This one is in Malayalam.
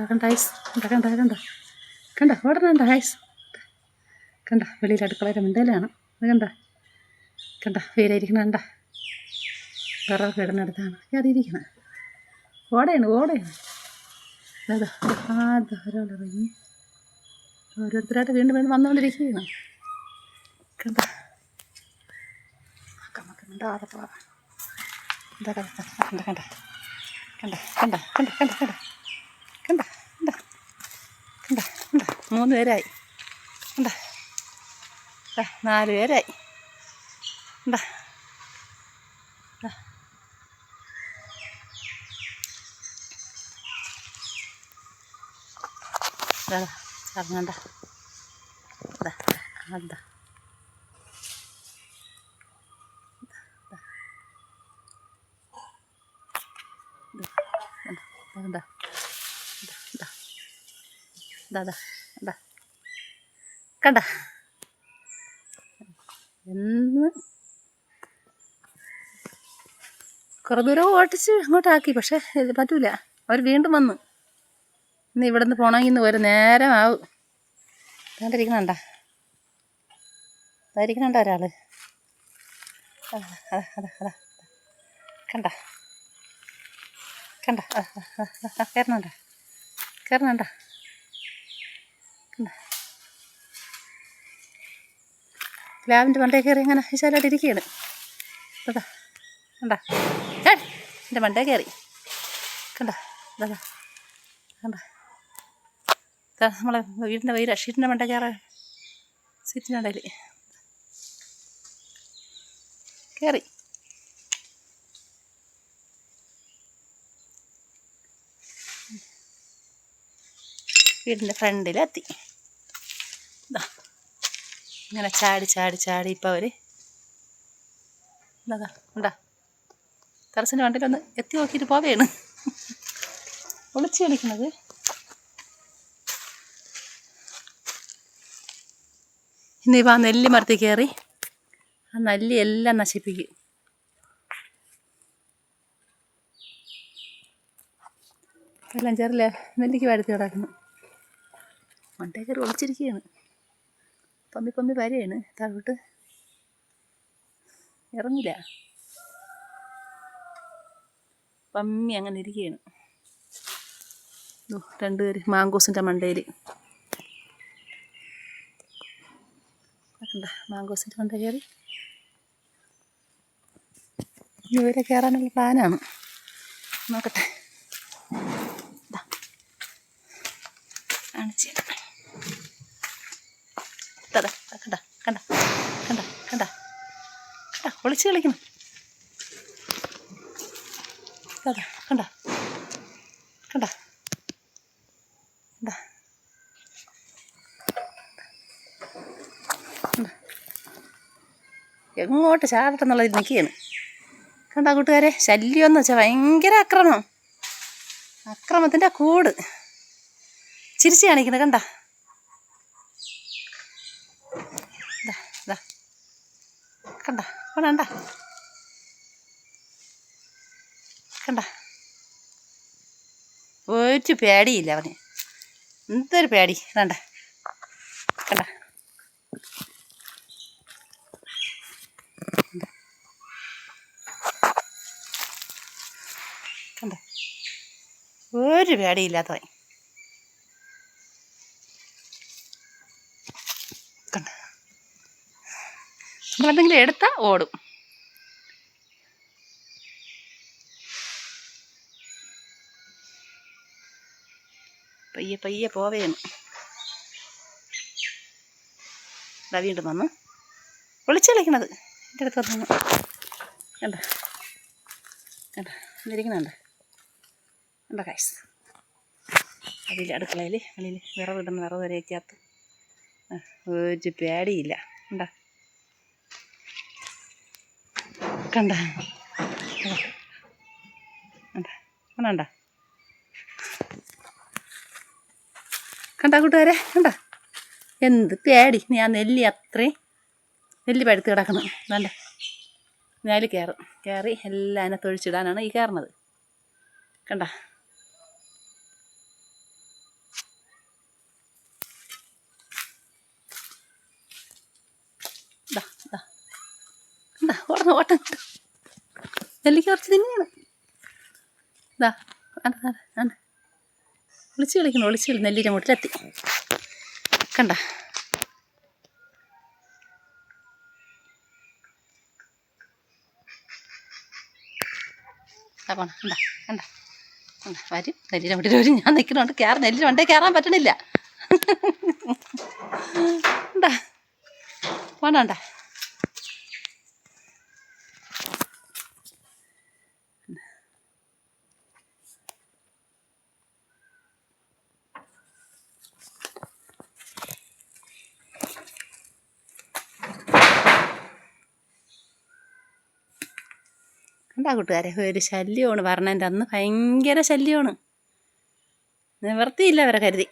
കണ്ട ഐസ് കണ്ട ഓടണണ്ട ഐസ് കണ്ട വെളിയിൽ അടുക്കളയുടെ മിണ്ടയിലാണ് കണ്ട വീരായിരിക്കണ കണ്ട വിറകൊക്കെ ഇടുന്നിടത്താണ് അതിരിക്കണം ഓടയാണ് ഒരാളിറങ്ങി ഓരോരുത്തരായിട്ട് വീണ്ടും വന്നുകൊണ്ടിരിക്കുകയാണ് കണ്ട മിണ്ടാതെ പോവാ എന്താ കണ്ട 3 പേരായി 4 പേരായി ചറങ്ങണ്ട അതാ കണ്ട എന്ന് കുറേ ദൂരം ഓട്ടിച്ച് അങ്ങോട്ടാക്കി പക്ഷേ പറ്റൂല അവർ വീണ്ടും വന്നു ഇന്ന് ഇവിടെ നിന്ന് പോകണമെങ്കിൽ ഇന്ന് ഒരു നേരമാവും കണ്ടിരിക്കണണ്ട ഒരാൾ അതാ കണ്ട കയറണണ്ട പ്ലാവിൻ്റെ മണ്ടേ കയറി ഇങ്ങനെ വിശാലായിട്ടിരിക്കുകയാണ് അതാ എൻ്റെ മണ്ടേ കയറി കണ്ട നമ്മളെ വീടിൻ്റെ ഷീറ്റിൻ്റെ മണ്ടേ കയറാൻ സീറ്റിനിടയിൽ കയറി വീടിൻ്റെ ഫ്രണ്ടിലെത്തി ഇങ്ങനെ ചാടി ഇപ്പോൾ അവർ ഉണ്ടാ ടെറസിൻ്റെ വണ്ടിയിലൊന്ന് എത്തി നോക്കിയിട്ട് പോവുകയാണ് ഒളിച്ച് കളിക്കുന്നത് ഇന്നിപ്പോൾ ആ നെല്ലി മരത്തിൽ കയറി ആ നെല്ലി എല്ലാം നശിപ്പിക്കും എല്ലാം ചെറിയ നെല്ലിക്ക് വഴുത്തി കിടക്കുന്നു മണ്ടേ കയറി ഒളിച്ചിരിക്കുകയാണ് പമ്മി വരെയാണ് താഴോട്ട് ഇറങ്ങില്ല പമ്മി അങ്ങനെ ഇരിക്കുകയാണ് 2 പേര് മാങ്കോസിൻ്റെ മണ്ടയിൽ മാങ്കോസിൻ്റെ മണ്ട കയറി ഇവരെ കയറാനുള്ള പ്ലാനാണ് നോക്കട്ടെ കണ്ട ഒളിച്ച് കളിക്കണം കണ്ട എങ്ങോട്ട് ചാടട്ടെന്നുള്ളതിൽ നിൽക്കുകയാണ് കണ്ട കൂട്ടുകാരെ ശല്യം എന്ന് വെച്ചാൽ ഭയങ്കര അക്രമത്തിൻ്റെ കൂട് ചിരിച്ച് കാണിക്കുന്നത് കണ്ട ഒരു പേടിയില്ല അവന് എന്തൊരു പേടി കണ്ട ഒരു പേടിയില്ലാത്തവൻ നമ്മളെന്തെങ്കിലും എടുത്താൽ ഓടും പയ്യെ പോവേന്ന് വീണ്ടും വന്നു വിളിച്ച് കളിക്കണത് എൻ്റെ അടുത്ത് വന്നു ഇരിക്കുന്നുണ്ട് കൈസ് അതിൽ അടുക്കളയിൽ വെളിയിൽ വിറവിടുന്ന വിറവ് വരെയൊക്കെയകത്ത് ഒരു പേടിയില്ല കണ്ട കൂട്ടുകാരെ എന്ത് പേടി ഞാൻ നെല്ലി അത്രയും നെല്ലി പഴുത്ത് കിടക്കണം നേല് കയറി എല്ലാം അതിനെ തൊഴിച്ചിടാനാണ് ഈ കയറുന്നത് നെല്ലിക്ക കുറച്ച് തിന്നെയാണ്. ഇതാ ആണ് വിളിച്ച് കളിക്കണം, വിളിച്ച് കളി. നെല്ലിൻ്റെ മുട്ടിലെത്തി കണ്ട. പോണം കണ്ട കണ്ട കണ്ട വരും. നെല്ലിൻ്റെ മുട്ടിൽ വരും. ഞാൻ നിൽക്കുന്നുണ്ട്. നെല്ലിൻ്റെ വണ്ടേ കയറാൻ പറ്റണില്ല. ഉണ്ടാ പോണ്ട. കണ്ടാ കൂട്ടുകാരെ, ഒരു ശല്യമാണ്. പറഞ്ഞതിൻ്റെ അന്ന് ഭയങ്കര ശല്യമാണ്. നിവർത്തിയില്ല അവരെ കരുതി.